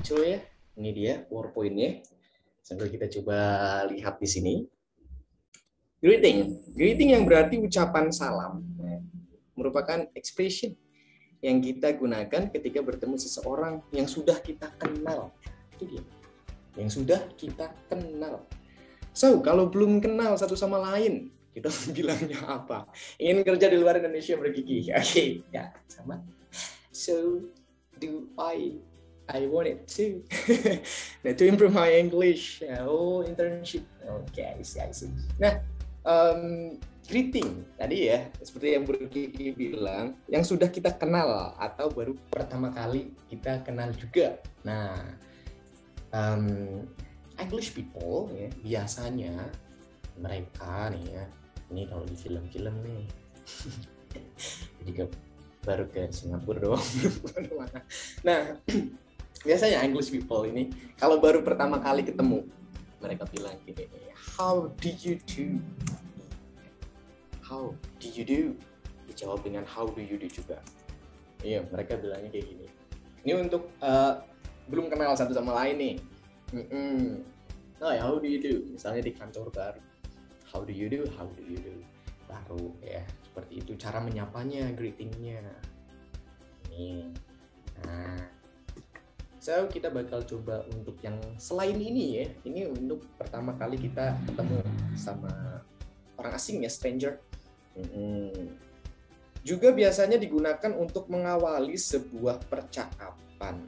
muncul ya. Ini dia PowerPoint-nya. Sambil kita coba lihat di sini. Greeting yang berarti ucapan salam, merupakan expression yang kita gunakan ketika bertemu seseorang yang sudah kita kenal. Itu dia. Yang sudah kita kenal. So, kalau belum kenal satu sama lain, kita bilangnya apa? Ingin kerja di luar Indonesia bergigi. Oke, ya, sama. So, do I want it too. Nah, to improve my English. Oh, internship. Oke, I see. Nah, greeting tadi ya, seperti yang Burki bilang, yang sudah kita kenal atau baru pertama kali kita kenal juga. Nah, English people ya, biasanya mereka nih ya, ini kalau di film-film nih, jadi baru ke Singapura doang. Nah, biasanya English people ini kalau baru pertama kali ketemu, mereka bilang gini, how do you do? How do you do? Dijawab dengan how do you do juga. Iya, mereka bilangnya kayak gini. Ini untuk belum kenal satu sama lain nih. Oh, how do you do? Misalnya di kantor baru. How do you do? How do you do? Baru ya, seperti itu cara menyapanya, greetingnya. Nih. Nah, so kita bakal coba untuk yang selain ini ya. Ini untuk pertama kali kita ketemu sama orang asing ya, stranger. Juga biasanya digunakan untuk mengawali sebuah percakapan.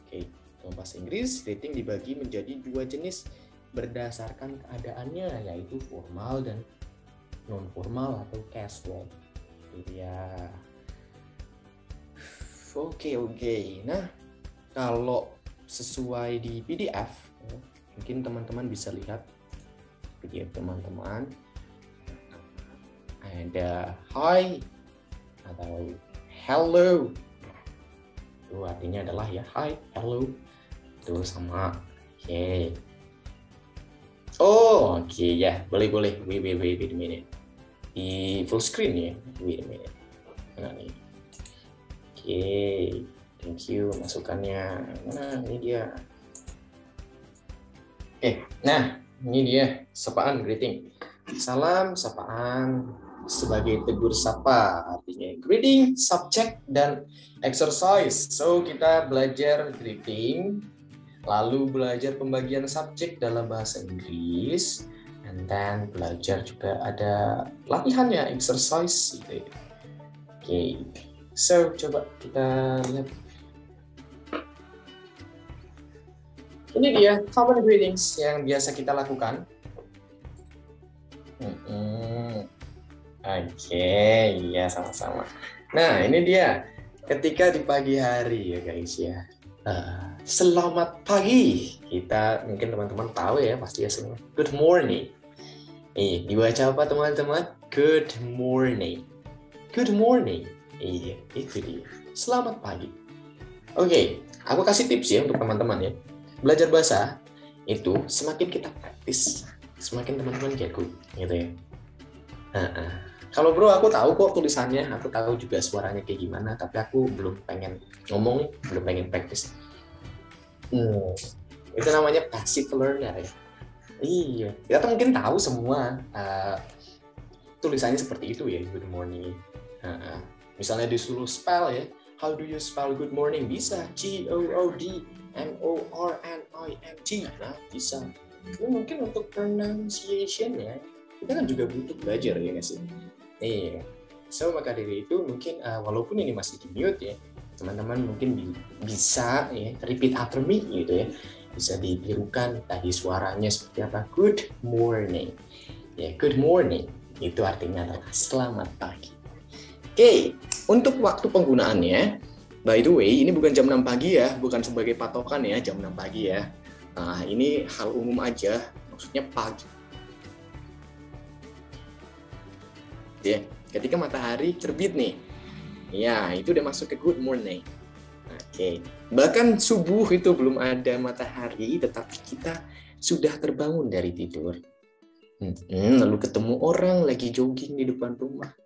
Oke, dalam bahasa Inggris, greeting dibagi menjadi dua jenis berdasarkan keadaannya, yaitu formal dan non formal atau casual. Ya. Oke. Nah, kalau sesuai di PDF, mungkin teman-teman bisa lihat PDF teman-teman. Ada hi atau hello. Itu artinya adalah ya hi, hello. Itu sama. Oke. Oh, oke ya, boleh. Wait a minute. Di full screen ya. Wait a minute. Nah, nih. Oke, thank you masukannya. Nah, ini dia. Nah, ini dia sapaan greeting. Salam, sapaan sebagai tegur sapa, artinya greeting, subject, dan exercise. So, kita belajar greeting, lalu belajar pembagian subjek dalam bahasa Inggris, and then belajar juga ada latihannya, exercise gitu. Oke. So, coba kita lihat. Ini dia common greetings yang biasa kita lakukan. Oke, iya sama-sama. Nah, ini dia ketika di pagi hari ya guys ya. Selamat pagi. Kita mungkin teman-teman tahu ya pasti ya semua. Good morning. Dibaca apa teman-teman? Good morning. Good morning. Iya, itu dia. Selamat pagi. Oke, aku kasih tips ya untuk teman-teman ya. Belajar bahasa itu semakin kita praktis, semakin teman-teman jago, gitu ya. Kalau bro, aku tahu kok tulisannya, aku tahu juga suaranya kayak gimana, tapi aku belum pengen ngomong, belum pengen praktis. Itu namanya passive learner ya. Iya, kita tuh mungkin tahu semua tulisannya seperti itu ya, good morning. Misalnya disuruh spell ya, how do you spell good morning? Bisa, GOODMORNING. Nah, bisa. Ini mungkin untuk pronunciation ya, kita kan juga butuh belajar ya nggak sih? So maka dari itu mungkin walaupun ini masih di mute ya, teman-teman mungkin bisa ya repeat after me gitu ya, bisa ditirukan tadi suaranya seperti apa. Good morning ya, good morning itu artinya adalah selamat pagi. Oke, untuk waktu penggunaannya, by the way ini bukan jam 6 pagi ya, bukan sebagai patokan ya jam 6 pagi ya. Nah, ini hal umum aja, maksudnya pagi. Ya, ketika matahari terbit nih, ya itu udah masuk ke good morning. Oke. Bahkan subuh itu belum ada matahari, tetapi kita sudah terbangun dari tidur. Lalu ketemu orang lagi jogging di depan rumah,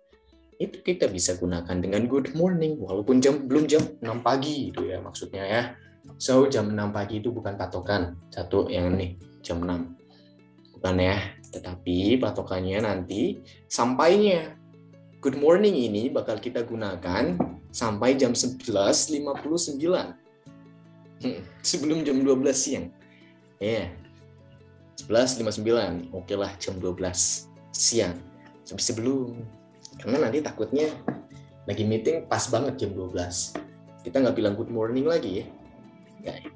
itu kita bisa gunakan dengan good morning, walaupun belum jam 6 pagi itu ya maksudnya ya. So, jam 6 pagi itu bukan patokan. Satu, yang ini, jam 6. Bukan ya. Tetapi patokannya nanti sampainya. Good morning ini bakal kita gunakan sampai jam 11.59. Sebelum jam 12 siang. Ya. 11.59. Oke lah, jam 12 siang. Sebelum. Karena nanti takutnya lagi meeting pas banget jam 12. Kita nggak bilang good morning lagi ya. Nggak.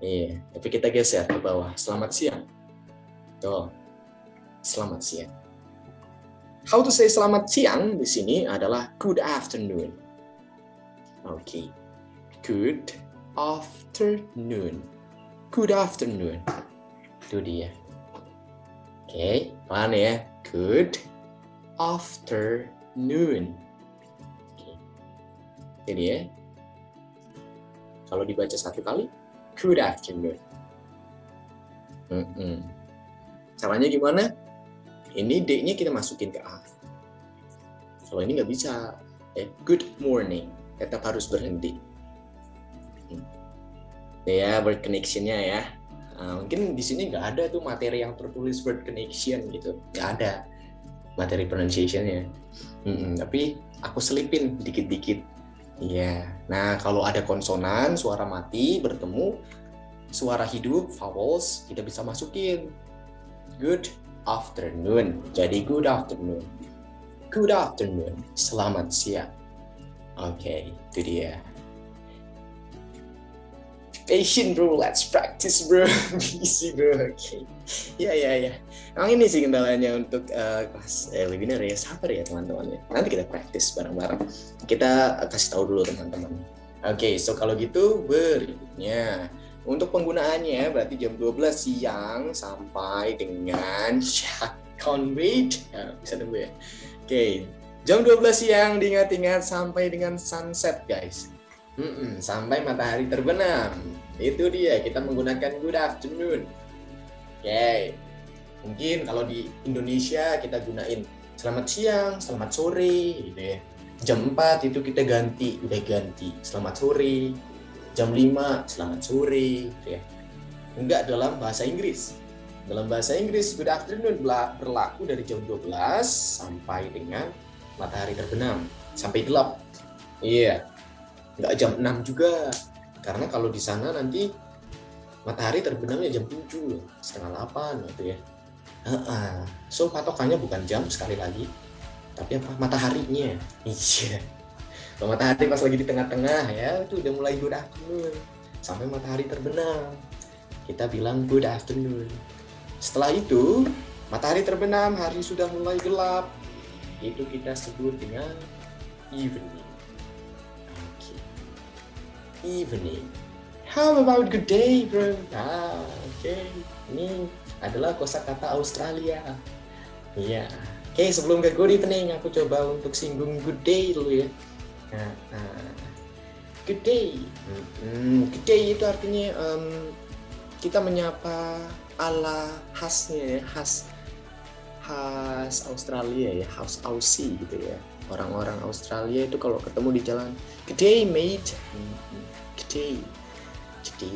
Iya, tapi kita geser ke bawah. Selamat siang. Tuh. Selamat siang. How to say selamat siang di sini adalah good afternoon. Oke. Good afternoon. Good afternoon. Itu dia. Oke, pelan ya. Good afternoon. Oke. Itu dia. Kalau dibaca satu kali, good afternoon. Caranya gimana? Ini D-nya kita masukin ke A. Kalau ini nggak bisa. Good morning. Tetap harus berhenti. Ya, word connection-nya ya. Mungkin di sini nggak ada tuh materi yang tertulis word connection gitu. Nggak ada materi pronunciation-nya. Tapi aku selipin dikit-dikit. Iya. Nah, kalau ada konsonan, suara mati bertemu suara hidup, vowels, kita bisa masukin. Good afternoon. Jadi good afternoon. Good afternoon. Selamat siang. Oke, itu dia. Patient bro, let's practice bro. Easy bro. Oke. Ya. Emang ini sih kendalanya untuk kelas webinar ya. Sabar ya teman-teman. Nanti kita practice bareng-bareng. Kita kasih tahu dulu teman-teman. Oke, so kalau gitu berikutnya. Untuk penggunaannya berarti jam 12 siang sampai dengan can't wait. Bisa tunggu ya. Oke, jam 12 siang diingat-ingat sampai dengan sunset guys. Sampai matahari terbenam. Itu dia, kita menggunakan good afternoon. Oke. Mungkin kalau di Indonesia kita gunain selamat siang, selamat sore gitu ya. Jam 4 itu kita ganti, udah ganti selamat sore. Jam 5, selamat sore, gitu ya. Enggak dalam bahasa Inggris. Dalam bahasa Inggris, good afternoon berlaku dari jam 12 sampai dengan matahari terbenam, sampai gelap. Iya, enggak jam 6 juga. Karena kalau di sana nanti matahari terbenamnya jam 7, setengah 8, gitu ya. So, patokannya bukan jam sekali lagi, tapi apa? Mataharinya. Iya. Kalau matahari pas lagi di tengah-tengah ya itu udah mulai good afternoon sampai matahari terbenam kita bilang good afternoon. Setelah itu matahari terbenam, hari sudah mulai gelap, itu kita sebut dengan evening. Okay. Evening. How about good day bro? Oke. Ini adalah kosakata Australia. Iya. Oke, sebelum ke good evening aku coba untuk singgung good day dulu ya. Good day. Good day itu artinya kita menyapa ala khasnya ya, khas Australia ya, khas Aussie gitu ya. Orang-orang Australia itu kalau ketemu di jalan, good day mate. Good day. Good day.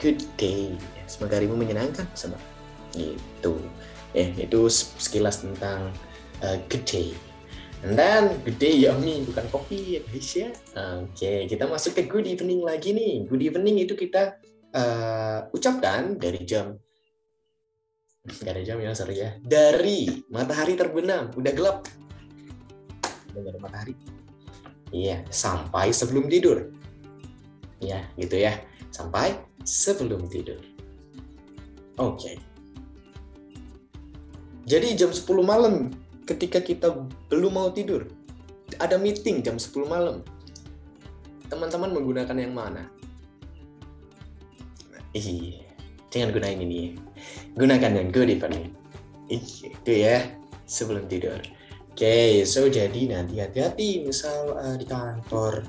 Good day. Semoga harimu menyenangkan sama. Gitu. Itu sekilas tentang good day. And then, good day yummy, bukan kopi ya guys ya. Oke, kita masuk ke good evening lagi nih. Good evening itu kita ucapkan dari jam, nggak ada jam ya, sorry ya. Dari matahari terbenam, udah gelap. Udah nggak ada matahari. Iya, sampai sebelum tidur. Ya, gitu ya. Sampai sebelum tidur. Oke. Jadi jam 10 malam, ketika kita belum mau tidur, ada meeting jam 10 malam. Teman-teman menggunakan yang mana? Jangan gunain ini. Gunakan yang good evening. Itu ya, sebelum tidur. Oke, so jadi nanti hati-hati misal di kantor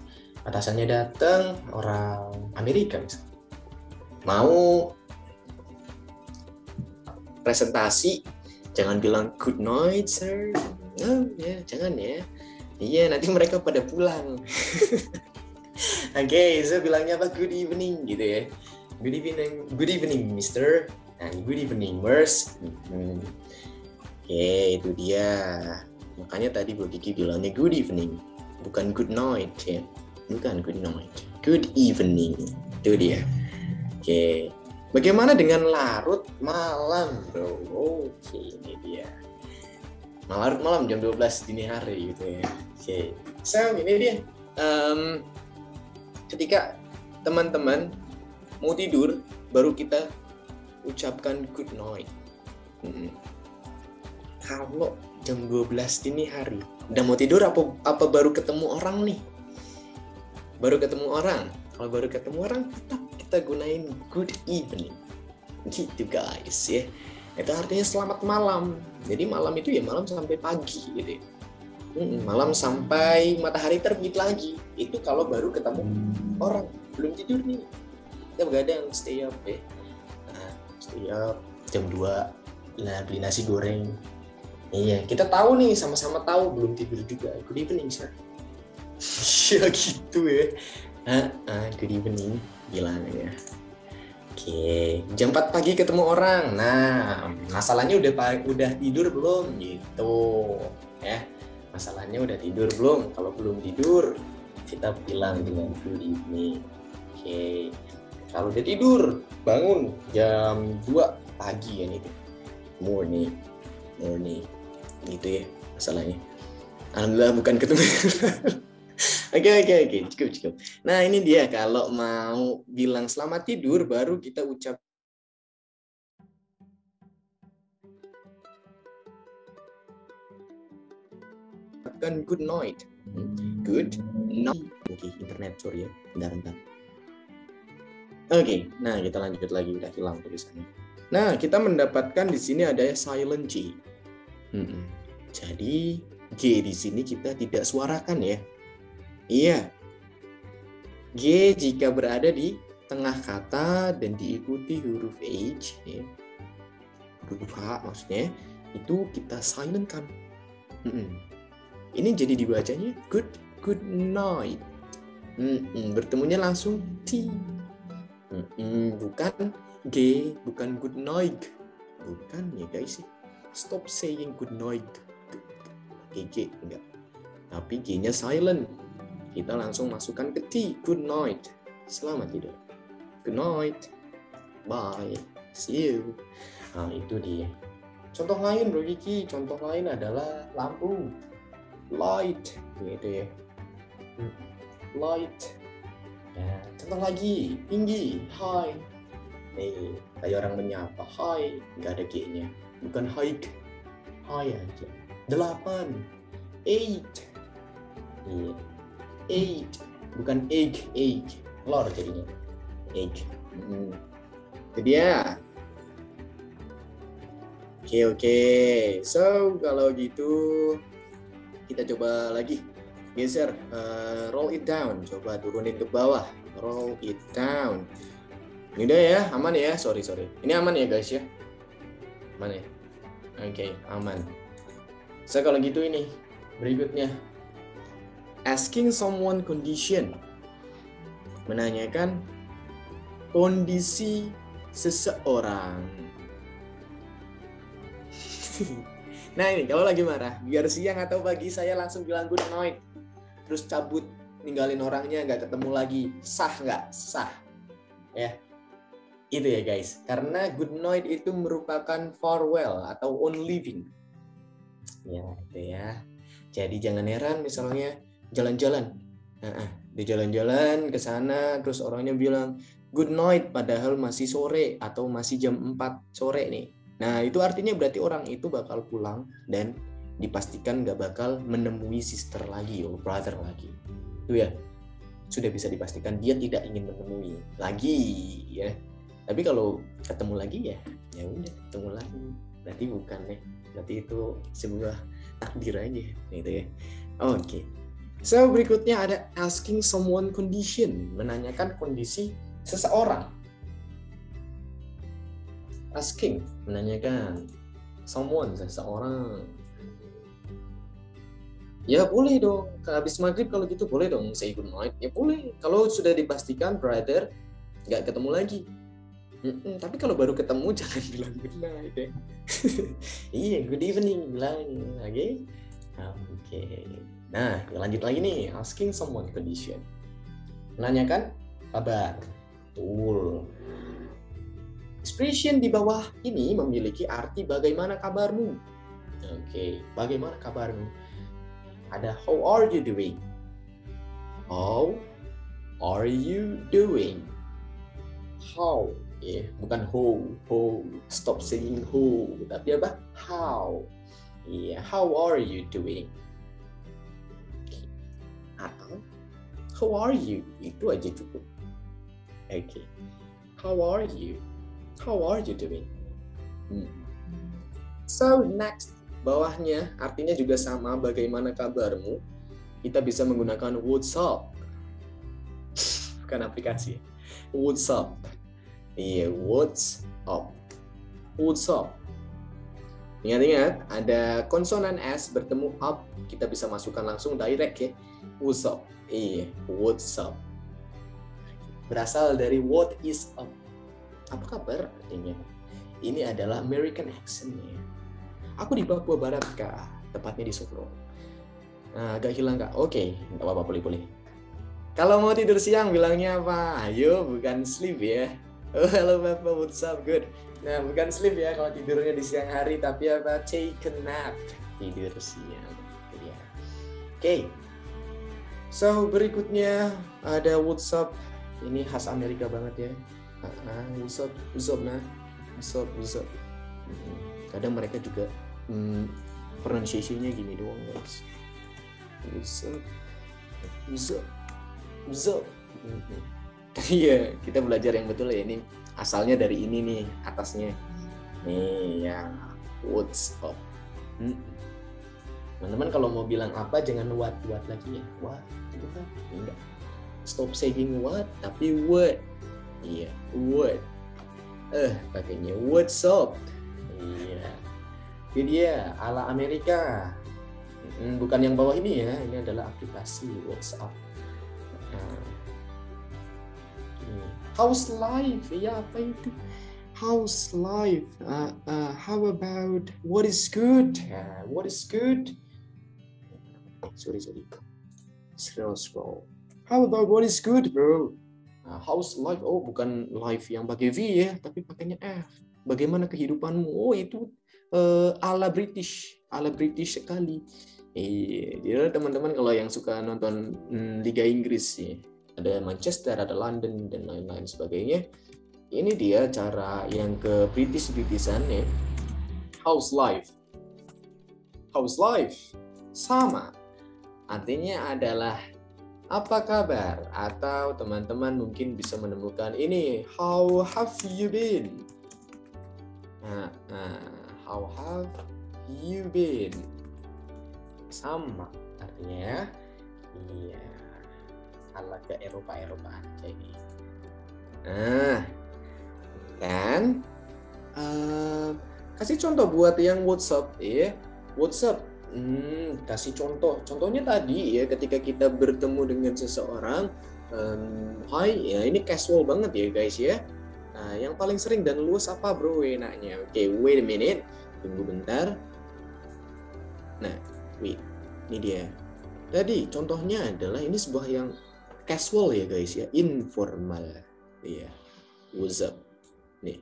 atasannya datang orang Amerika misal. Mau presentasi, jangan bilang good night sir. No, ya jangan ya. Iya, nanti mereka pada pulang. Oke, saya bilangnya apa? Good evening gitu ya. Good evening, Mister. And good evening, Miss. Oke, itu dia. Makanya tadi Bu Kiki bilangnya good evening, bukan good night ya. Bukan good night. Good evening. Itu dia. Oke. Bagaimana dengan larut malam, bro? Oke, ini dia. Larut malam jam 12 dini hari gitu ya. Oke. So, ini dia. Ketika teman-teman mau tidur, baru kita ucapkan good night. Kalau jam 12 dini hari, udah mau tidur apa baru ketemu orang nih? Baru ketemu orang. Kalau baru ketemu orang, tetap kita gunain good evening. Gitu guys ya. Itu artinya selamat malam. Jadi malam itu ya malam sampai pagi gitu ya. Malam sampai matahari terbit lagi. Itu kalau baru ketemu orang, belum tidur nih. Kita begadang, stay up ya. Nah, stay up jam 2, beli nasi goreng. Iya, kita tahu nih, sama-sama tahu belum tidur juga. Good evening, sir. Ya gitu ya. Good evening, bilang ya. Oke, jam 4 pagi ketemu orang. Nah, masalahnya udah tidur belum gitu ya. Masalahnya udah tidur belum? Kalau belum tidur, kita bilang dengan good evening. Oke. Kalau udah tidur, bangun jam 2 pagi ya itu. Morning. Gitu ya masalahnya. Alhamdulillah bukan ketemu. Oke. Cukup. Nah, ini dia kalau mau bilang selamat tidur baru kita ucapkan good night. Good night. Oke, internet sorry ya. Bentar. Oke, nah kita lanjut lagi, udah hilang tulisannya. Nah, kita mendapatkan di sini ada silent G. Jadi G di sini kita tidak suarakan ya. Iya. G jika berada di tengah kata dan diikuti huruf H, ya. Huruf H maksudnya, itu kita silentkan. Ini jadi dibacanya good night. Bertemunya langsung T. Bukan G, bukan good night. Bukan ya guys. Stop saying good night. G enggak. Tapi G-nya silent. Kita langsung masukkan ke T. Good night. Selamat tidur. Good night. Bye. See you. Nah, itu dia. Contoh lain Bro Kiki. Contoh lain adalah lampu. Light. Gitu ya. Light. Ya, contoh lagi. Tinggi. High. Nih, kayak orang menyapa. Hi. Nggak ada G-nya. Bukan high. High aja. 8. 8. Iya. 8. Bukan egg. Lor jadinya. Egg. Itu dia. Oke. So, kalau gitu kita coba lagi. Geser. Roll it down. Coba turunin ke bawah. Roll it down. Ini udah ya. Aman ya. Sorry. Ini aman ya guys ya. Aman ya. Oke, aman. So, kalau gitu ini. Berikutnya. Asking someone condition. Menanyakan kondisi seseorang. Nah ini kalau lagi marah, biar siang atau pagi saya langsung bilang good night, terus cabut, ninggalin orangnya, nggak ketemu lagi. Sah nggak? Sah. Ya, itu ya guys. Karena good night itu merupakan farewell atau on leaving. Ya, itu ya. Jadi jangan heran misalnya jalan-jalan. Di jalan-jalan ke sana terus orangnya bilang good night padahal masih sore atau masih jam 4 sore nih. Nah, itu artinya berarti orang itu bakal pulang dan dipastikan nggak bakal menemui sister lagi, brother lagi. Itu ya. Sudah bisa dipastikan dia tidak ingin menemui lagi ya. Tapi kalau ketemu lagi ya udah ketemu lagi. Berarti bukan ya. Berarti itu sebuah takdir aja gitu ya. Oke. So, berikutnya ada asking someone condition, menanyakan kondisi seseorang. Asking, menanyakan someone, seseorang. Ya boleh dong. Habis maghrib kalau gitu boleh dong say good night. Ya boleh. Kalau sudah dipastikan brother nggak ketemu lagi. Tapi kalau baru ketemu jangan bilang good night ya. Iya, good evening bilang. Oke. Oke. Nah, lanjut lagi nih. Asking someone condition. Menanyakan kabar. Betul. Expression di bawah ini memiliki arti bagaimana kabarmu. Oke, bagaimana kabarmu? Ada how are you doing? How are you doing? How, ya, bukan how, stop saying how, tapi apa? How, iya, how are you doing? Atau how are you? Itu aja cukup. Oke, how are you? How are you doing? So next, bawahnya artinya juga sama, bagaimana kabarmu? Kita bisa menggunakan what's up. Bukan aplikasi. What's up? Iya, what's up? What's up? Ingat-ingat, ada konsonan S bertemu up, kita bisa masukkan langsung direct ya. What's up? Iya, what's up? Berasal dari what is up. Apa kabar artinya? Ini adalah American accent-nya. Aku di Papua Barat, Kak. Tepatnya di Solo. Nah, agak hilang, Kak. Oke, nggak apa-apa, boleh. Kalau mau tidur siang, bilangnya apa? Ayo, bukan sleep ya. Oh, halo Bapak, what's up? Good. Nah, bukan sleep ya kalau tidurnya di siang hari, tapi apa? Take a nap. Tidur siang. Oke. So, berikutnya ada what's up. Ini khas Amerika banget ya. What's up, nah. What's up. Kadang mereka juga pronunciation-nya gini doang, guys. What's up. Iya, kita belajar yang betul ya. Ini asalnya dari ini nih, atasnya. Nih ya, what's up. Teman-teman kalau mau bilang apa jangan what lagi ya. What, itu kan enggak. Stop saying what, tapi what. Iya, what. Pakainya what's up. Iya. Ini dia ala Amerika. Bukan yang bawah ini ya, ini adalah aplikasi WhatsApp. How's life? Ya, apa itu? How's life? How about what is good? What is good? Sorry. Scroll. How about what is good, bro? How's life? Oh, bukan life yang pakai V ya, tapi pakainya F. Bagaimana kehidupanmu? Oh, itu ala British sekali. Jadi teman-teman kalau yang suka nonton Liga Inggris ya, ada Manchester, ada London dan lain-lain sebagainya. Ini dia cara yang ke Britishan ya. How's life? Sama. Artinya adalah apa kabar? Atau teman-teman mungkin bisa menemukan ini, how have you been? How have you been? Sama artinya. Iya. Ala ke Eropa aja ini. Kan? Kasih contoh buat yang WhatsApp ya. WhatsApp. Kasih contoh. Contohnya tadi ya, ketika kita bertemu dengan seseorang, hi ya, ini casual banget ya guys ya. Nah, yang paling sering dan luas apa bro enaknya? Oke, wait a minute. Tunggu bentar. Nah, wait. Ini dia. Tadi contohnya adalah ini sebuah yang casual ya guys ya, informal. Iya. What's up? Nih,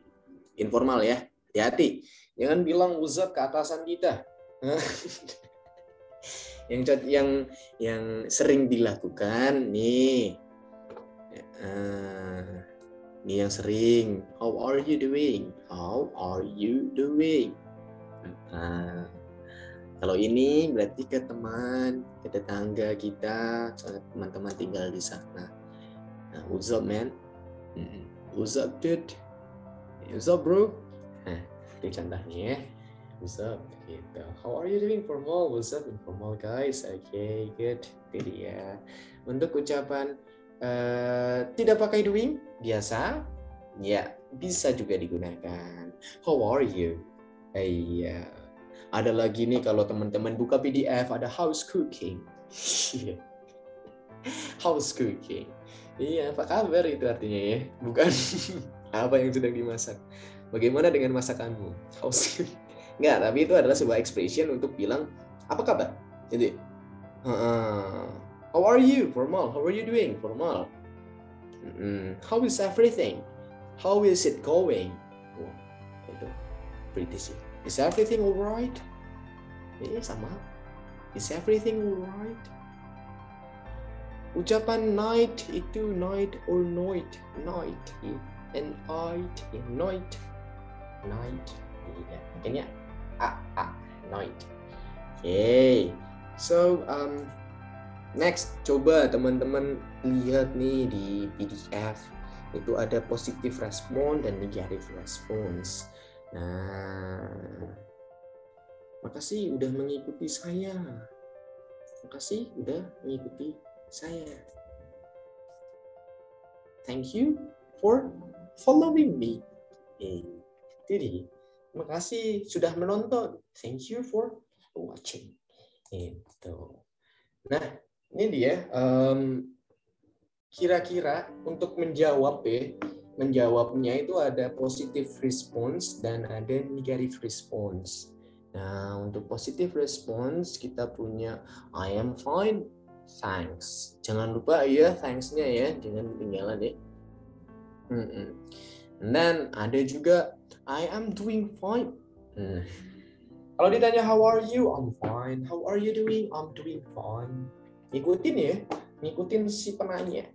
informal ya. Hati-hati. Jangan bilang what's up ke atasan kita. yang sering dilakukan nih. Ini yang sering. How are you doing? How are you doing? Kalau ini berarti ke teman, ke tetangga kita, teman-teman tinggal di sana. Nah, what's up, man? What's up, dude? What's up, bro? Itu contohnya ya. What's up? Gitu. How are you doing formal? What's up informal, guys? Okay, good. Itu dia. Untuk ucapan tidak pakai doing, biasa, ya bisa juga digunakan. How are you? Iya. Ada lagi nih kalau teman-teman buka PDF ada house cooking. House cooking. Iya, apa kabar itu artinya ya? Bukan apa yang sedang dimasak. Bagaimana dengan masakanmu? House cooking. Enggak, tapi itu adalah sebuah expression untuk bilang apa kabar. Jadi, how are you? Formal. How are you doing? Formal. How is everything? How is it going? Wow, itu British. Is everything alright? Sama. Is everything alright? Ucapan night itu night or night, night, night, night, night. Makanya night. Okay. So next, coba teman-teman lihat nih di PDF itu ada positive respon dan negative response. Nah, makasih udah mengikuti saya. Makasih udah mengikuti saya. Thank you for following me. Jadi, makasih sudah menonton. Thank you for watching. Itu. Nah, ini dia. Kira-kira untuk menjawabnya itu ada positive response dan ada negative response. Nah, untuk positive response kita punya I am fine, thanks. Jangan lupa ya thanks-nya ya, jangan ketinggalan ya. Dan ada juga I am doing fine. Kalau ditanya how are you, I'm fine. How are you doing? I'm doing fine. Ngikutin ya, ngikutin si penanya.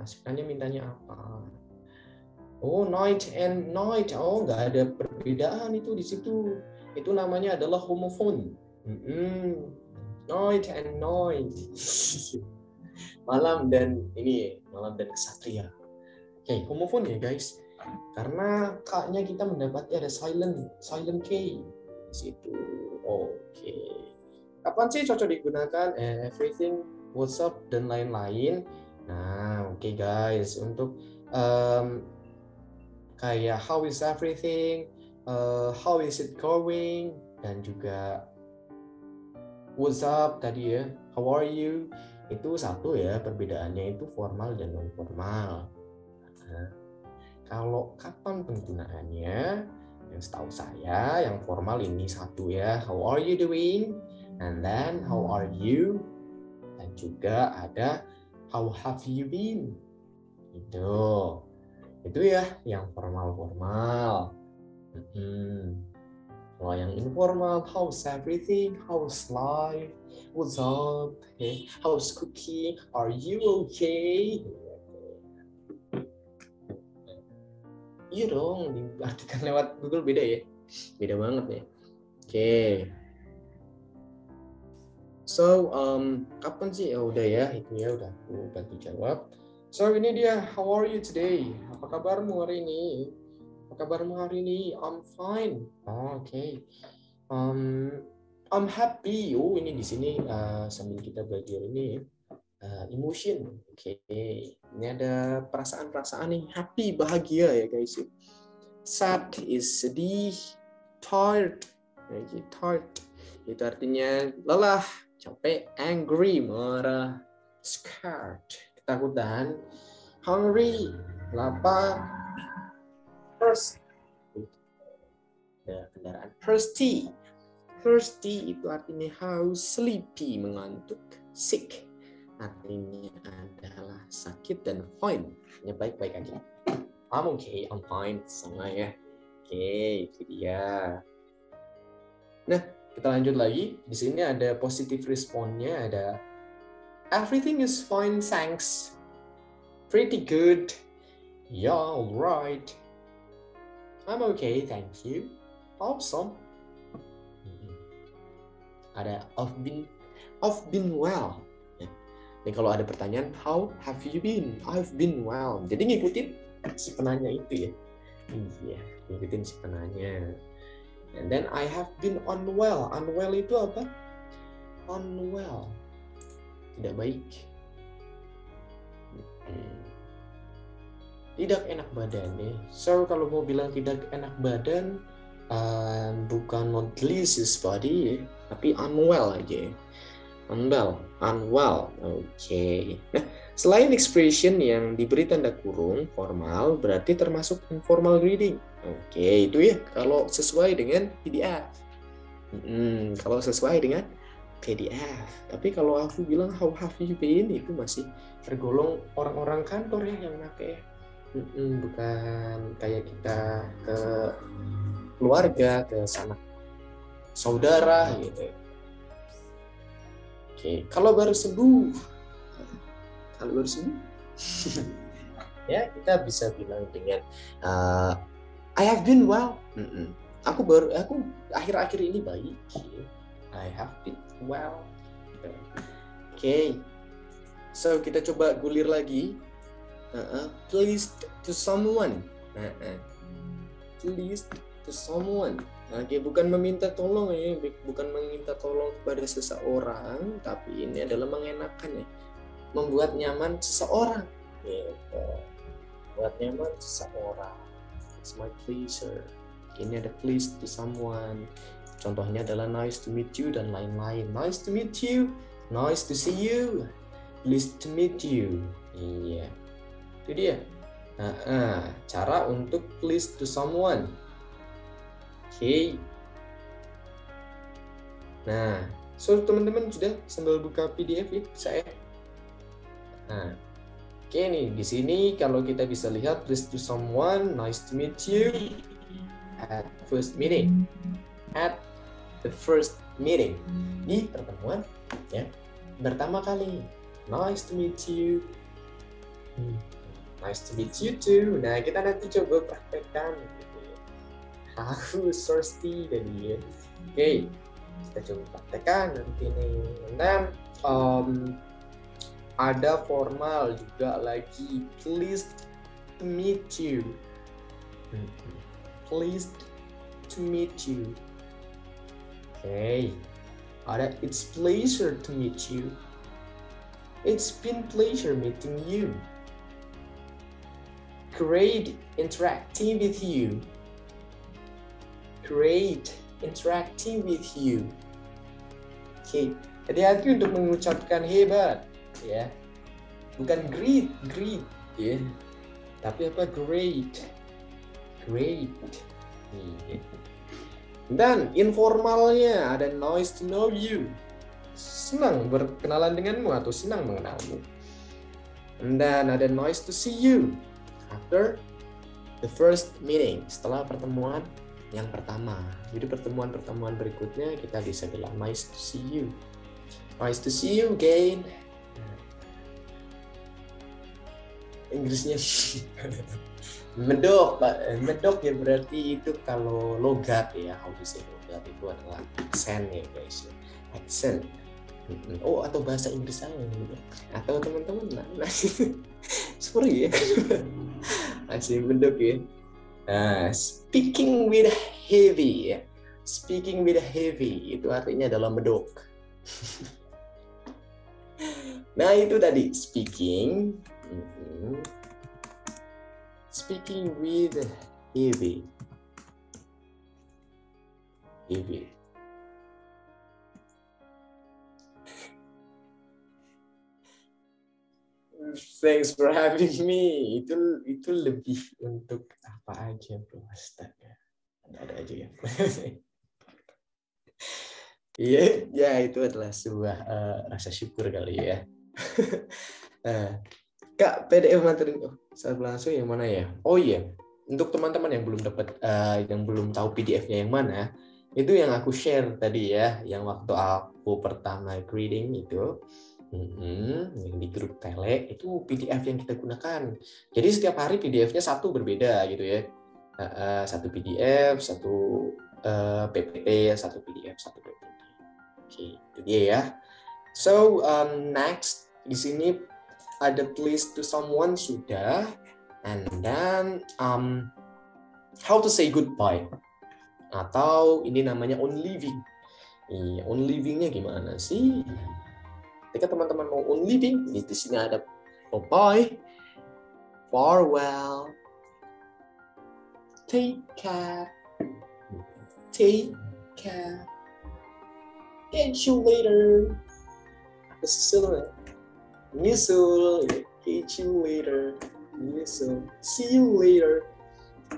Si penanya mintanya apa? Oh, night and night. Oh, nggak ada perbedaan itu di situ. Itu namanya adalah homophone. Night and night. Malam dan kesatria. Oke, homophone ya guys. Karena K-nya kita mendapati ada silent K di situ. Oke. Kapan sih cocok digunakan? Everything, what's up, dan lain-lain. Nah, oke guys. Untuk kayak how is everything, how is it going, dan juga what's up tadi ya, how are you, itu satu ya perbedaannya itu formal dan non formal. Nah, kalau kapan penggunaannya, yang setahu saya yang formal ini satu ya, how are you doing, and then how are you, dan juga ada how have you been. Itu ya yang formal-formal. Kalau yang informal, how's everything, how's life, what's up, how's cooking, are you okay? Iya dong, diartikan lewat Google beda ya, beda banget ya. Oke. So, kapan sih? Oh, udah ya, itu ya udah aku bantu jawab. So, ini dia, how are you today? Apa kabarmu hari ini? Apa kabarmu hari ini? I'm fine. Oke. I'm happy. Oh, ini di sini sambil kita belajar ini emotion. Oke. Ini ada perasaan-perasaan nih, happy, bahagia ya guys. Sad is sedih, tired. Tired. Itu artinya lelah, capek, angry, marah, scared, ketakutan, hungry, lapar, thirsty, kendaraan, thirsty itu artinya haus, sleepy, mengantuk, sick artinya adalah sakit, dan fine artinya baik-baik aja. I'm okay, I'm fine, sama ya. Oke, itu dia. Nah, kita lanjut lagi. Di sini ada positive responnya, ada everything is fine, thanks. Pretty good. Yeah, alright. I'm okay, thank you. Awesome. Ada I've been well. Jadi kalau ada pertanyaan, how have you been? I've been well. Jadi ngikutin si penanya itu ya. Iya, ngikutin si penanya. And then I have been unwell. Unwell itu apa? Unwell. Tidak baik. Tidak enak badan ya. So kalau mau bilang tidak enak badan, bukan not disease body, tapi unwell aja. Unwell. Oke. Nah, selain expression yang diberi tanda kurung formal, berarti termasuk informal greeting. Oke, itu ya kalau sesuai dengan PDF. Kalau sesuai dengan PDF. Tapi kalau aku bilang how have you been, itu masih tergolong orang-orang kantor ya yang pakai. Bukan kayak kita ke keluarga, ke sanak saudara gitu. Oke, kalau baru sembuh, ya kita bisa bilang dengan I have been well. Aku akhir-akhir ini baik. I have been well. Oke, so kita coba gulir lagi. Pleased to someone. Pleased to someone. Oke, bukan meminta tolong ya, bukan meminta tolong kepada seseorang, tapi ini adalah mengenakan ya, membuat nyaman seseorang. Buat nyaman seseorang. It's my pleasure. Ini ada pleased to someone. Contohnya adalah nice to meet you dan lain-lain. Nice to meet you, nice to see you, pleased to meet you. Iya, itu dia. Cara untuk pleased to someone. Oke. Nah, so teman-teman sudah sambil buka PDF ya, saya. Oke nih, di sini kalau kita bisa lihat pleased to someone, nice to meet you at first meeting. At the first meeting, di pertemuan ya pertama kali. Nice to meet you. Nice to meet you too. Nah, kita nanti coba praktekkan. Aku thirsty tadi ya. Oke, kita coba praktekkan nanti nih. Dan ada formal juga lagi. Pleased to meet you. Pleased to meet you. Oke, ada it's pleasure to meet you. It's been pleasure meeting you. Great interacting with you. Great interacting with you. Oke, hati-hati untuk mengucapkan hebat, ya. Bukan great, ya. Tapi apa great. Dan informalnya ada nice to know you. Senang berkenalan denganmu atau senang mengenalmu. Dan ada nice to see you after the first meeting, setelah pertemuan yang pertama. Jadi pertemuan berikutnya kita bisa bilang nice to see you. Nice to see you again. Inggrisnya medok, Pak. Medok ya berarti itu kalau logat ya, how to say logat itu adalah accent ya guys. Accent. Oh, atau bahasa Inggris saya gitu. Atau teman-teman sorry ya. Masih medok ya. Speaking with heavy ya. Speaking with heavy itu artinya adalah medok. Nah, itu tadi speaking. Speaking with heavy. Thanks for having me. Itu lebih untuk apa aja, bro? Astaga. Ada aja ya. Iya, ya itu adalah sebuah rasa syukur kali ya. Kak, PDF materi saya langsung yang mana ya? Oh iya, untuk teman-teman yang belum dapat, yang belum tahu PDF-nya yang mana, itu yang aku share tadi ya, yang waktu aku pertama greeting itu. Yang di grup tele itu PDF yang kita gunakan. Jadi setiap hari PDF-nya satu berbeda gitu ya. Satu PDF, satu PPT, satu PDF, satu PPT. Oke, itu dia ya. So next di sini ada pleased to someone sudah, and then how to say goodbye, atau ini namanya on leaving. Iya, on leaving-nya gimana sih? Ketika teman-teman mau on leaving, di sini ada bye, farewell, take care, take care. Catch you later. Nyusul, nyusul. Catch you later. Nyusul. See you later.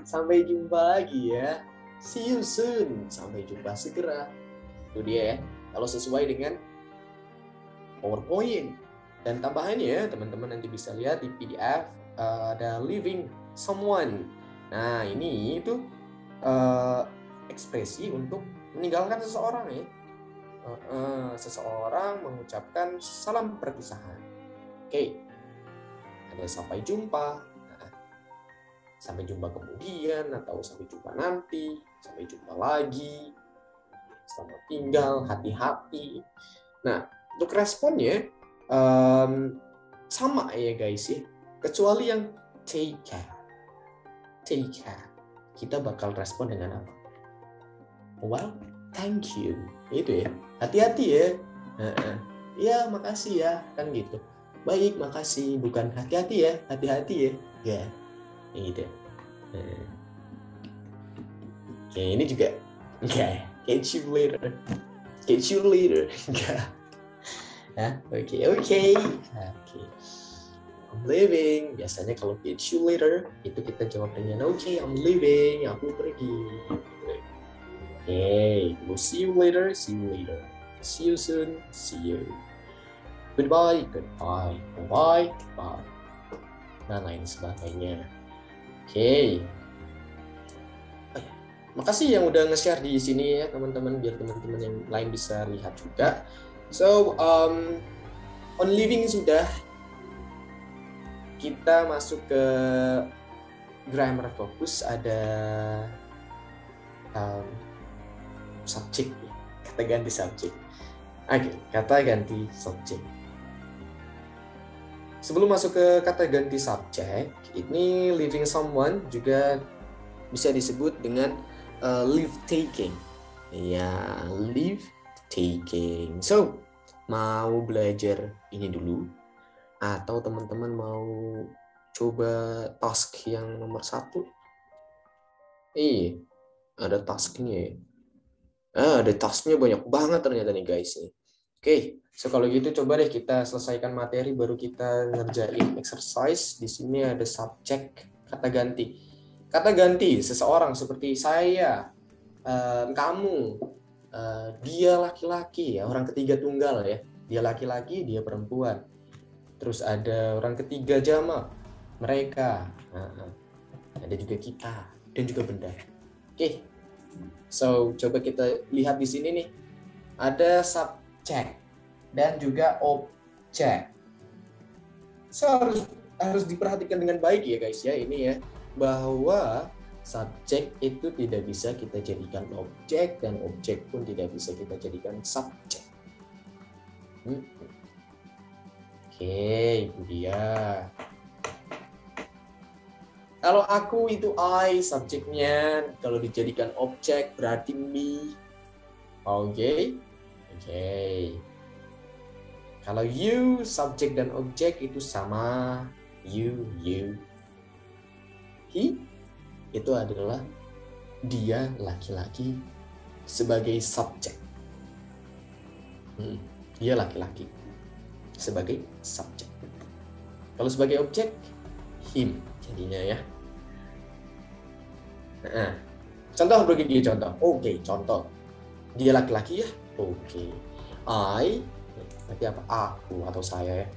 Sampai jumpa lagi ya. See you soon. Sampai jumpa segera. Itu dia ya. Kalau sesuai dengan PowerPoint. Dan tambahannya teman-teman nanti bisa lihat di PDF ada leaving someone. Nah ini itu ekspresi untuk meninggalkan seseorang ya. Seseorang mengucapkan salam perpisahan. Oke. Ada sampai jumpa. Sampai jumpa kemudian, atau sampai jumpa nanti, sampai jumpa lagi, selamat tinggal, hati-hati. Nah, untuk responnya sama ya guys ya, kecuali yang take care. Take care. Kita bakal respon dengan apa? Well, thank you. Itu ya, hati-hati ya. Ya, makasih ya, kan gitu. Baik, makasih, bukan hati-hati ya, hati-hati ya. Ya. Gitu. Oke, ini juga enggak. Catch you later. Catch you later. Enggak. Oke. I'm leaving. Biasanya kalau catch you later itu kita jawab dengan oke, I'm leaving. Aku pergi. Oke, we'll see you later. See you later. See you soon. See you. Goodbye. Goodbye. Goodbye. Goodbye. Dan lain sebagainya. Oke. Makasih yang udah nge-share di sini ya teman-teman, biar teman-teman yang lain bisa lihat juga. So, on leaving sudah. Kita masuk ke grammar fokus, ada subjek, kata ganti subjek. Oke, kata ganti subjek. Sebelum masuk ke kata ganti subjek, ini leaving someone juga bisa disebut dengan leave taking. Ya, leave taking. So, mau belajar ini dulu atau teman-teman mau coba task yang nomor 1? Iya, ada tasknya ya. Ada tasknya banyak banget ternyata nih guys. Oke, so kalau gitu coba deh kita selesaikan materi baru kita ngerjain exercise. Di sini ada subjek kata ganti. Kata ganti seseorang seperti saya, kamu, dia laki-laki ya, orang ketiga tunggal ya. Dia laki-laki, dia perempuan. Terus ada orang ketiga jamak, mereka. Ada juga kita dan juga benda. Oke. So, coba kita lihat di sini nih. Ada subjek dan juga objek. So, harus diperhatikan dengan baik ya guys ya, ini ya, bahwa subjek itu tidak bisa kita jadikan objek dan objek pun tidak bisa kita jadikan subjek. Oke, itu dia. Kalau aku itu I subjeknya, kalau dijadikan objek berarti me. Oke. Kalau you subjek dan objek itu sama, you. He itu adalah dia laki-laki sebagai subjek. Dia laki-laki sebagai subjek. Kalau sebagai objek, him jadinya ya. Contoh begini contoh. Oke, contoh. Dia laki-laki ya. Oke. I berarti apa? Aku atau saya ya.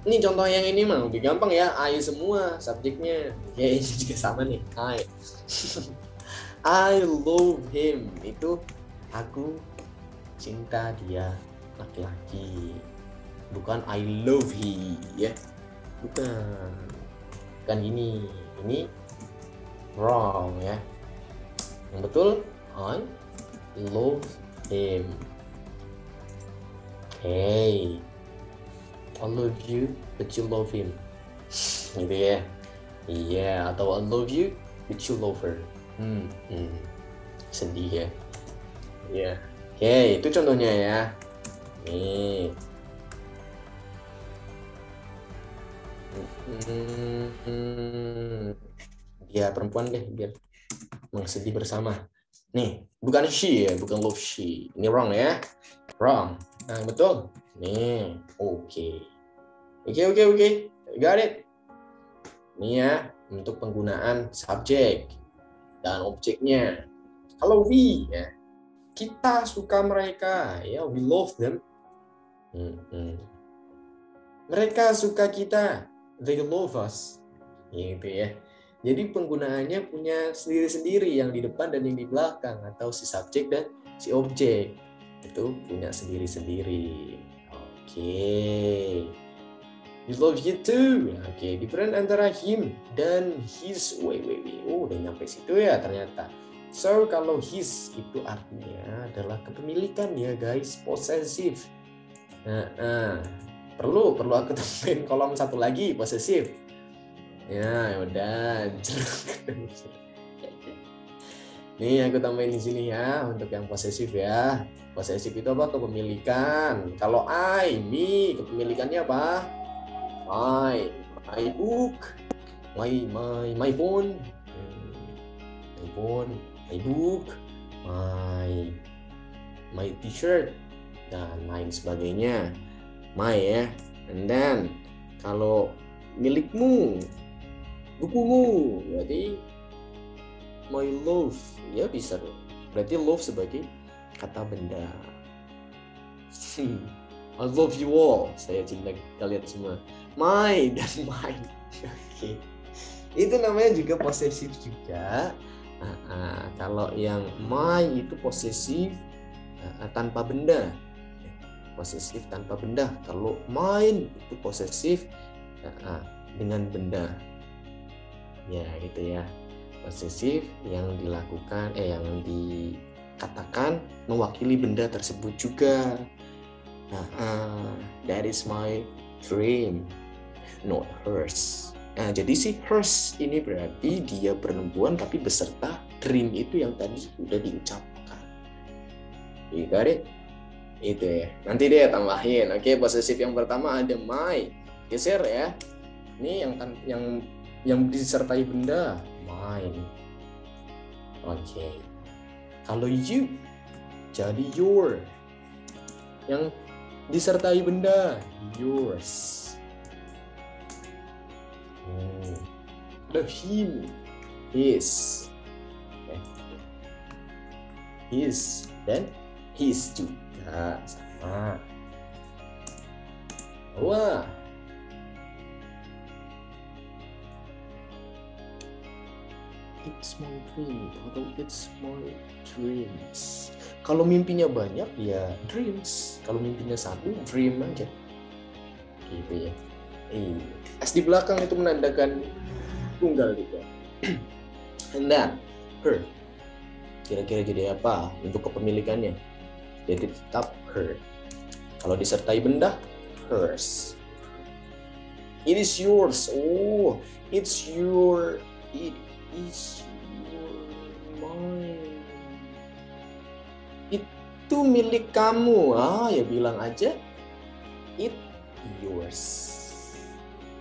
Ini contoh yang ini mah lebih gampang ya. I semua subjeknya. Oke, ini juga sama nih. I love him. Itu aku cinta dia laki-laki. Bukan I love he ya. Bukan gini. Ini wrong ya. Yang betul I love him. Hey, I love you but you love him. Gitu ya. Iya, atau I love you but you love her. Sedih ya. Iya. Oke, itu contohnya ya. Nih. Dia perempuan deh biar Bersedih bersama. Nih, bukan she ya, bukan love she. Ini wrong ya. Wrong. Nah, betul. Nih, oke. Oke. Got it. Ini ya, untuk penggunaan subjek dan objeknya. Kalau we ya, kita suka mereka, ya, we love them. Mereka suka kita, they love us. Gitu ya. Jadi penggunaannya punya sendiri-sendiri, yang di depan dan yang di belakang, atau si subjek dan si objek itu punya sendiri-sendiri. Oke. We love you too. Oke, different antara him dan his. Wait. Oh, udah nyampe situ ya ternyata. So, kalau his itu artinya adalah kepemilikan ya guys, possessive. Perlu aku tambahin kolom satu lagi, possessive. Ya udah. Nih aku tambahin di sini ya untuk yang posesif ya. Posesif itu apa? Kepemilikan. Kalau me, kepemilikannya apa? My book, my phone, my book, my t-shirt dan lain sebagainya. My ya. And then kalau milikmu, bukumu, berarti my love, ya bisa dong. Berarti love sebagai kata benda. I love you all, saya cinta kalian semua. My dan mine. Oke. Itu namanya juga posesif juga. Kalau yang my itu posesif tanpa benda. Posesif tanpa benda. Kalau mine itu posesif dengan benda. Ya, gitu ya. Posesif yang dilakukan yang dikatakan mewakili benda tersebut juga. That is my dream, not hers. Nah, jadi si hers ini berarti dia perempuan tapi beserta dream itu yang tadi sudah diucapkan. You got it? Itu ya. Nanti dia tambahin. Oke, posesif yang pertama ada my. Geser ya. Ini yang disertai benda, mine. Oke. Kalau you jadi your. Yang disertai benda, yours. The him, his. His dan his juga sama. Wah. It's my dream atau it's my dreams. Kalau mimpinya banyak ya dreams. Kalau mimpinya satu, dream aja. Gitu ya. S di belakang itu menandakan tunggal gitu. And then her. Kira-kira jadi apa untuk kepemilikannya? Jadi tetap her. Kalau disertai benda, hers. It is yours. Oh, it's your. It is mine. Itu milik kamu. Ya bilang aja it yours.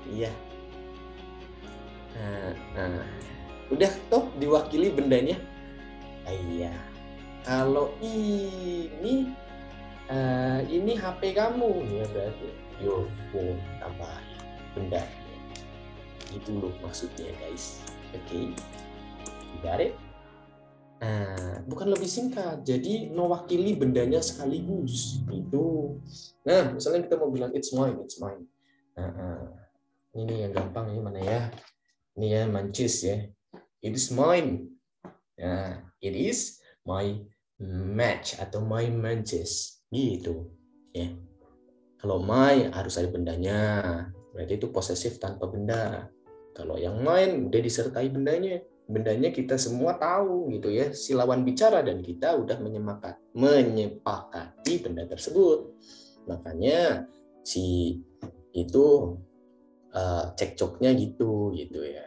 Iya. Udah toh diwakili bendanya. Iya. Kalau ini HP kamu ya berarti your phone tambah benda. Itu loh maksudnya guys. Oke. Got it? Bukan lebih singkat, jadi mewakili bendanya sekaligus itu. Nah, misalnya kita mau bilang it's mine. Ini yang gampang, ini mana ya? Ini ya mancis ya. It is mine. It is my match atau my mancis gitu ya. Kalau my harus ada bendanya, berarti itu posesif tanpa benda. Kalau yang mine udah disertai bendanya. Bendanya kita semua tahu gitu ya, si lawan bicara dan kita udah menyepakati benda tersebut. Makanya si itu cekcoknya gitu ya.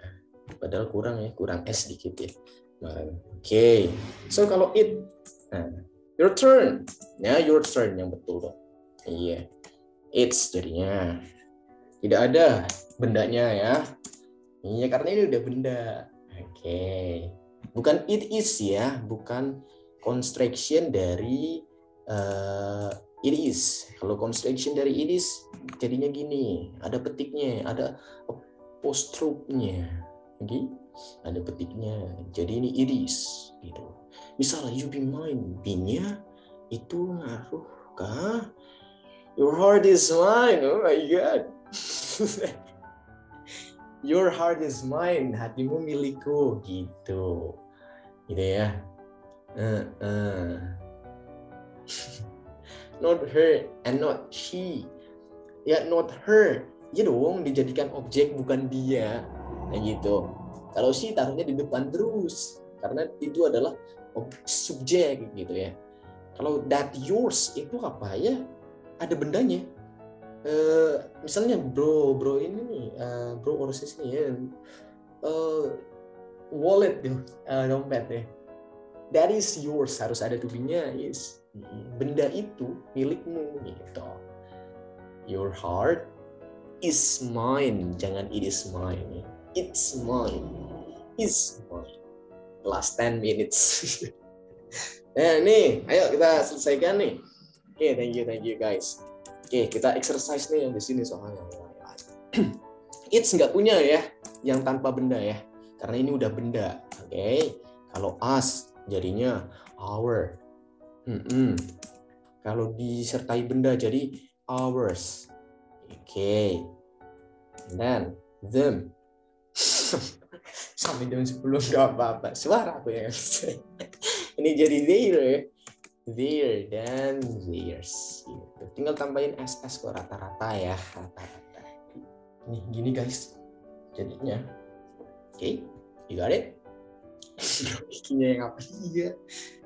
Padahal kurang S dikit ya. Oke. So kalau it, your turn. Ya, your turn yang betul dong. Iya. It's jadinya. Tidak ada bendanya ya. Iya, karena ini udah benda. Oke. Bukan it is ya, bukan construction dari it is. Kalau construction dari it is jadinya gini, ada petiknya, ada apostrophe-nya, okay? Ada petiknya. Jadi ini it is gitu. Misalnya you be mine, be-nya itu ngaruh kah? Your heart is mine. Oh my god. Your heart is mine, hatimu milikku gitu. Gitu ya. Not her and not she. Ya, not her. Ya dong, dijadikan objek bukan dia. Nah gitu. Kalau she taruhnya di depan terus karena itu adalah subjek gitu ya. Kalau that yours itu apa ya? Ada bendanya. Misalnya bro ini nih, bro or sis nih ya. Wallet dompet ya. That is yours, harus ada to be-nya, is. Benda itu milikmu gitu. Your heart is mine, jangan it is mine. It's mine. Is mine. Last 10 minutes. Nah, nih, ayo kita selesaikan nih. Oke, thank you guys. Oke, kita exercise nih yang di sini soalnya. It's nggak punya ya, yang tanpa benda ya. Karena ini udah benda. Oke. Kalau us jadinya our. Kalau disertai benda jadi ours. Oke. Dan them. Sampai jam 10 nggak apa-apa. Suara aku ya. Ini jadi their dan theirs. Gitu. Tinggal tambahin ss kok rata-rata ya. Rata-rata. Nih gini guys. Jadinya. Oke. You got it? Bikinnya yang apa? Iya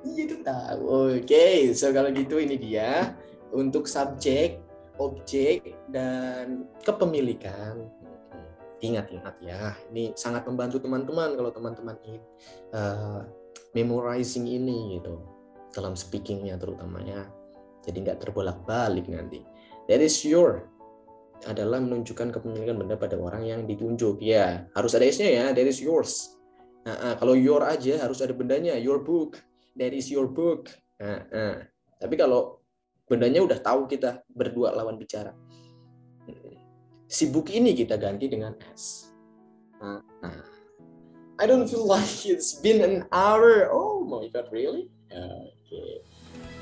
itu tahu. Oke, so kalau gitu ini dia untuk subjek, objek, dan kepemilikan. Ingat-ingat ya, ini sangat membantu teman-teman kalau teman-teman ingin memorizing ini gitu dalam speakingnya terutamanya. Jadi nggak terbolak-balik nanti. That is your adalah menunjukkan kepemilikan benda pada orang yang ditunjuk ya. Harus ada s-nya ya. That is yours. Kalau your aja harus ada bendanya. Your book. That is your book. Tapi kalau bendanya udah tahu kita berdua lawan bicara. Si book ini kita ganti dengan s. I don't feel like it's been an hour. Oh my god, really? Okay.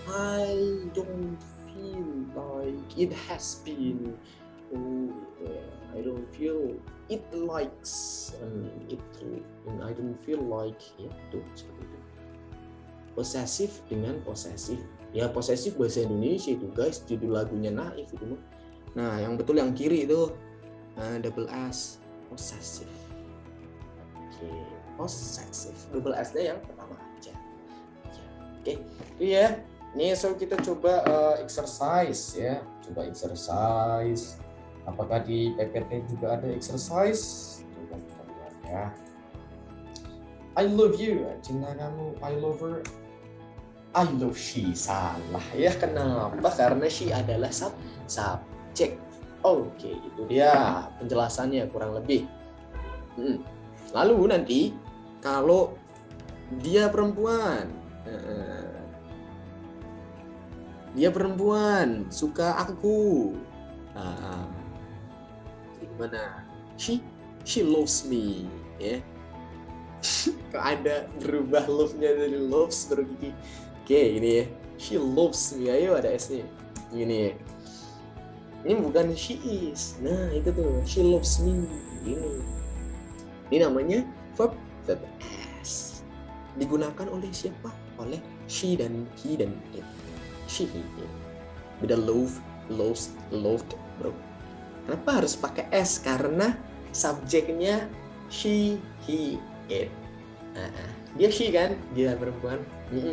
I don't feel like it has been. Oh, I don't feel it likes it. I don't feel like itu seperti itu. Posesif dengan posesif. Ya posesif bahasa Indonesia itu guys, judul lagunya Naif itu. Nah yang betul yang kiri itu double S, posesif. Oke, posesif. Double S-nya yang pertama aja. Oke, itu ya. Nih so kita coba exercise ya. Coba exercise. Apakah di PPT juga ada exercise? Coba kita lihat ya. I love you, cinta kamu. I love her. I love she. Salah ya, kenapa? Karena she adalah subjek. Oke, itu dia penjelasannya kurang lebih. Lalu nanti kalau dia perempuan, suka aku. Gimana? She loves me, ya. Kok ada berubah love-nya dari loves baru gigi. Oke, ini ya. She loves me. Ayo ada S-nya. Gini ya. Ini bukan she is. Nah, itu tuh. She loves me. Ini namanya verb S. Digunakan oleh siapa? Oleh she dan he dan it. She, he, it. Beda love, lost, loved, bro. Kenapa harus pakai S? Karena subjeknya she, he, it. Dia she kan? Dia perempuan.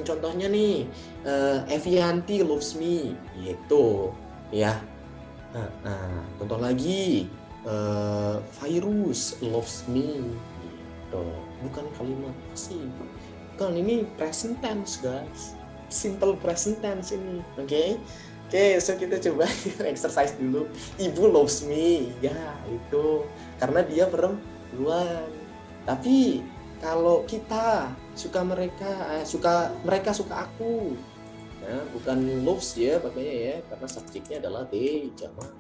Contohnya nih, Evianti loves me. Gitu. Ya. Contoh lagi, Virus loves me. Gitu. Bukan kalimat pasif. Kan ini present tense guys. Simple present tense ini. Oke? Oke, so kita coba exercise dulu. Ibu loves me. Ya, itu. Karena dia perempuan. Tapi kalau kita suka mereka, mereka suka aku. Nah, bukan loves ya pakainya ya, karena subjeknya adalah they, jamak.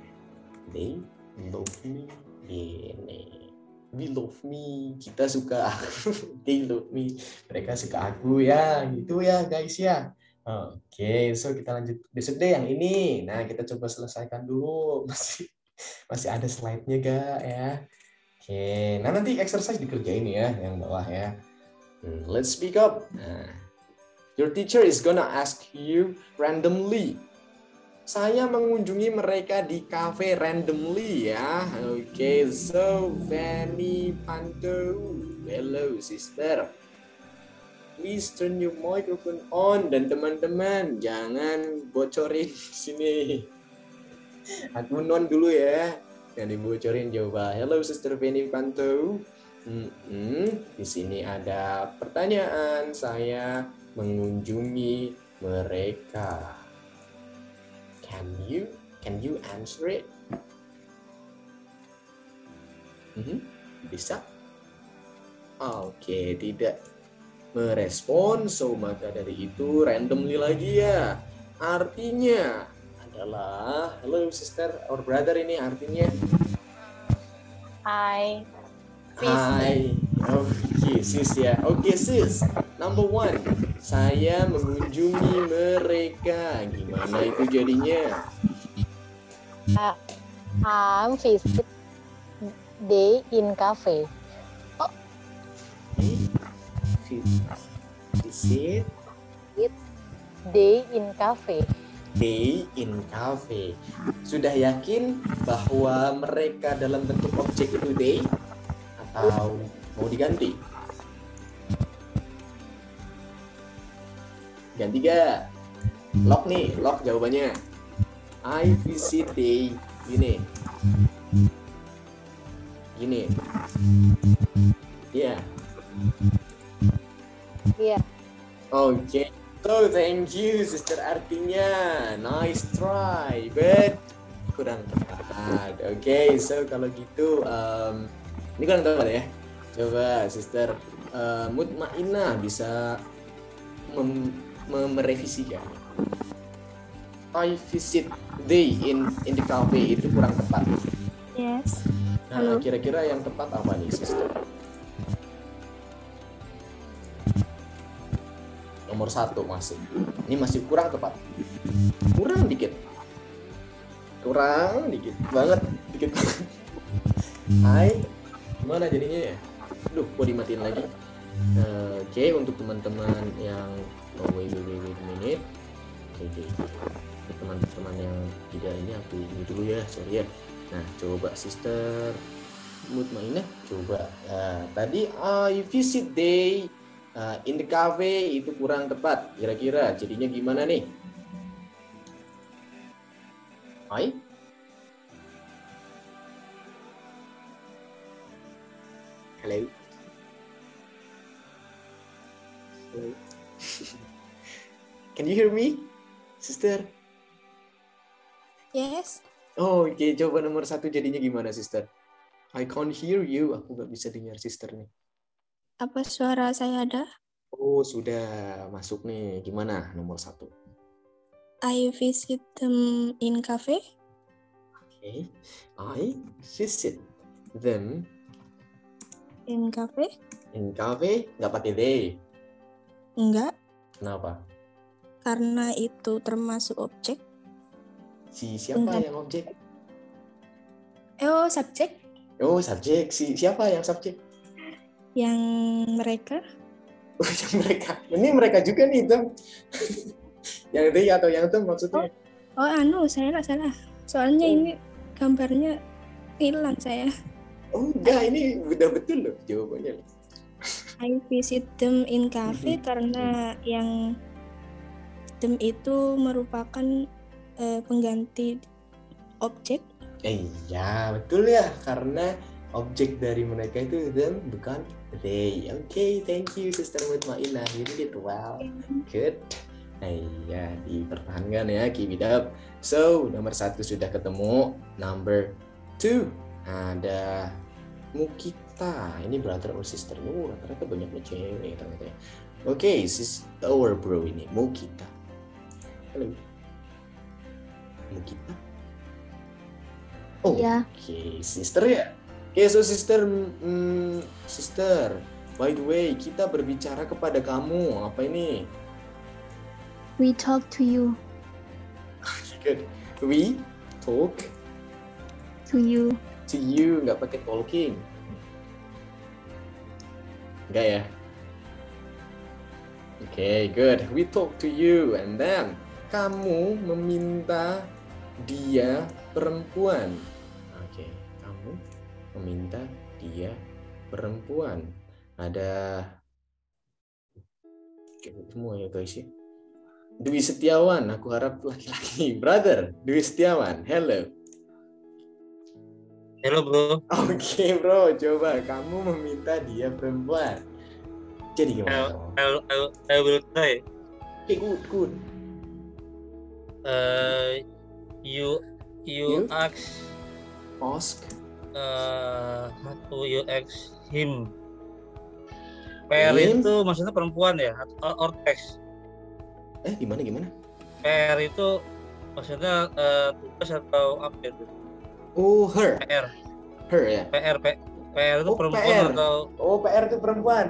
They love me. Ini. We love me. Kita suka aku. They love me. Mereka suka aku ya. Gitu ya guys ya. Oke, so kita lanjut besok deh yang ini. Nah, kita coba selesaikan dulu. Masih ada slide-nya gak ya? Oke, nah nanti exercise dikerjain ya yang bawah ya. Let's speak up. Nah, your teacher is gonna ask you randomly. Saya mengunjungi mereka di cafe randomly ya. Oke, so Fanny Panto. Hello sister. Please turn your microphone on, dan teman-teman jangan bocorin di sini. Aku non dulu ya. Yang dibocorin coba. Hello Sister Fanny Panto. Di sini ada pertanyaan. Saya mengunjungi mereka. Can you answer it? Bisa? Oke, tidak merespon. So maka dari itu randomly lagi ya. Artinya adalah, hello sister or brother, ini artinya Hi. Hai. Oke sis ya. Oke sis. Number 1, saya mengunjungi mereka. Gimana itu jadinya? I'm visit they in cafe. Oh. Visit They in cafe. They in cafe. Sudah yakin bahwa mereka dalam bentuk objek itu they? Atau mau diganti? Ganti gak? Lock nih, lock jawabannya. I visit they. Gini. Ya. Iya. Oke. So, thank you, sister. Artinya, nice try, but kurang tepat. Oke, so kalau gitu, ini kurang tepat ya. Coba, sister, Mutmainah bisa merevisikan. I visit they in the cafe, itu kurang tepat. Yes. Nah, kira-kira yang tepat apa nih, sister? Nomor 1 masih. Ini masih kurang tepat. Kurang dikit banget. Hai, gimana jadinya ya? Duh, kok dimatiin lagi? Oke, untuk teman-teman yang wait a minute. Oke. Teman-teman yang tidak ini aku ini dulu ya, sorry ya. Nah, coba sister Mutmainah coba. Tadi I visit day in the cafe itu kurang tepat. Kira-kira jadinya gimana nih? Hai? Hello? Hello? Can you hear me, sister? Yes. Oh, oke. Coba nomor 1 jadinya gimana, sister? I can't hear you. Aku nggak bisa dengar sister nih. Apa suara saya ada? Oh, sudah masuk nih. Gimana nomor 1? I visit them in cafe. Okay. I visit them In cafe? in cafe. Nggak pakai they. Enggak, Kenapa? karena itu termasuk objek. Siapa Enggak. yang objek? Oh, subjek. Oh, subjek. Siapa yang subjek? Yang mereka. Oh, yang mereka. Ini mereka juga nih, Tem. Yang they atau yang tem maksudnya? Oh, saya salah. Soalnya ini gambarnya hilang saya. Oh, enggak. Ini udah betul loh jawabannya. I visit them in cafe karena yang them itu merupakan pengganti objek. Iya, betul ya. Karena objek dari mereka itu them, bukan they. Okay, thank you, Sister Mutmainah. You did it well. Good. Iya, dipertahankan ya, keep it up. So, nomor 1 sudah ketemu. Number 2 ada rata-rata ini brother or sister. Rata-rata banyaknya cewek ternyata. Oke, our bro ini Mukita. Halo. Mukita. Oh, Ya. Oke, sister ya. Oke, so sister, sister. By the way, kita berbicara kepada kamu. Apa ini? We talk to you. Good. We talk To you. to you, nggak pakai talking. Nggak ya? Oke, good. We talk to you, and then kamu meminta dia perempuan. Oke, kamu meminta dia perempuan. Ada semua ya guys ya. Dwi Setiawan, aku harap laki-laki. Brother, Dwi Setiawan, hello. Halo bro. Oke bro, coba kamu meminta dia perempuan. Jadi gimana? I will try. Oke, good. You You? ask Ask. you ask him. Per Him? itu maksudnya perempuan ya or text. Gimana? Per itu maksudnya tugas atau apa itu? Oh, her. PR. Her ya. PR itu Oh, perempuan PR. atau Oh, PR itu perempuan.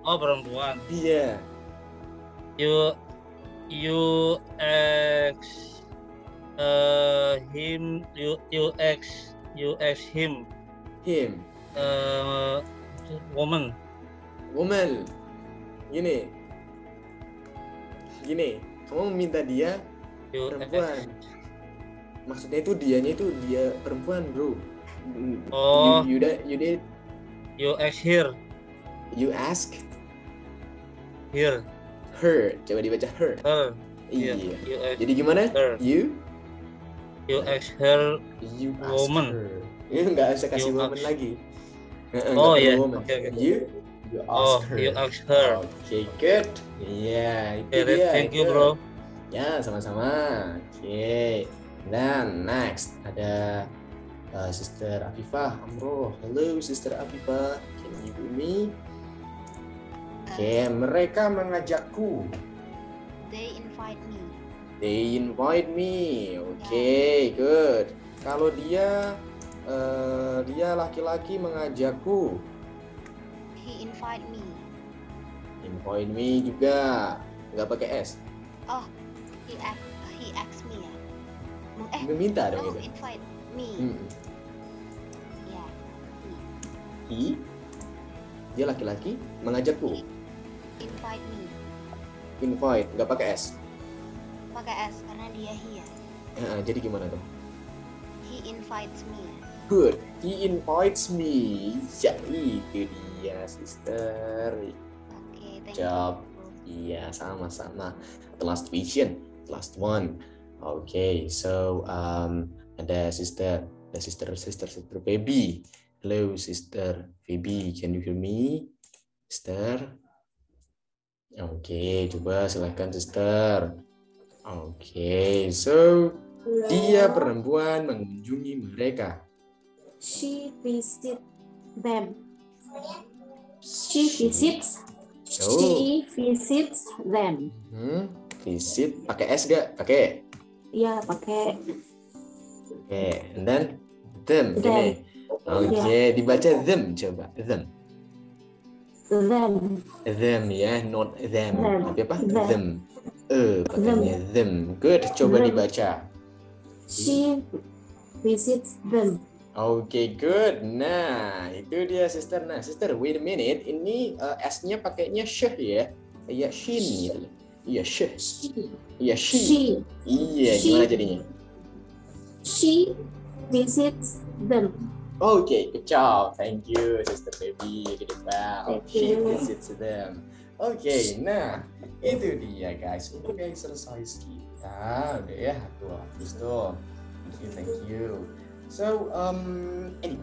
oh perempuan. Iya. You ask him you ask him Him. woman. Gini. Kamu meminta dia You perempuan. Maksudnya itu dia perempuan, bro. Oh. You did. You ask here. You ask Here. her. Coba dibaca her. Her. Iya. You ask Jadi gimana? her. You ask her. ask Woman. her. You nggak usah kasih You woman ask. lagi. Oh, Nggak perlu iya. woman. Oke. You ask her. You ask her. Oke, good. Iya, itu Okay, dia. thank you good. bro. Ya, sama-sama. Oke. Dan next ada Sister Afifah Amroh. Hello Sister Afifah, can you hear me? Oke, mereka mengajakku. They invite me. They invite me. Oke, good. Kalau dia laki-laki mengajakku. He invite me. Invite me juga. Nggak pakai S. Oh, he asks me ya. Meminta dong Oh, itu. invite me. Ya. He. Dia laki-laki mengajakku. Invite me. Invite, nggak pakai S. Pakai S karena dia he ya. Jadi gimana tuh? He invites me ya. Good. He invites me. Ya, itu dia, sister. Oke, thank Job. you. Iya, sama-sama. The last question, last one. Okay, so ada sister baby. Hello, sister baby. Can you hear me, sister? Oke, coba silakan, sister. Oke, so dia perempuan mengunjungi mereka. She visits them. She visits. Oh. She visits them. Visit pakai S gak? Pakai. Ya, pakai Oke, and then them. Them. Gini. Oke, dibaca them coba. Them. them. Ya, not them. Them. Tapi apa? Them. Them. Pakainya them. Good, coba Them. dibaca. She visits them. Oke, good. Nah, itu dia, sister. Nah, sister, wait a minute. Ini S-nya pakainya syh ya. Iya, shin gitu. Iya, syh. She. Iya, she. She. Iya, She. gimana jadinya? She visits them. Okay, good job. Thank you, Sister Baby. You did it well. Thank She you. visits them. Okay, nah itu dia guys. Untuk exercise kita udah ya tuh habis tuh. Thank you. So anyway.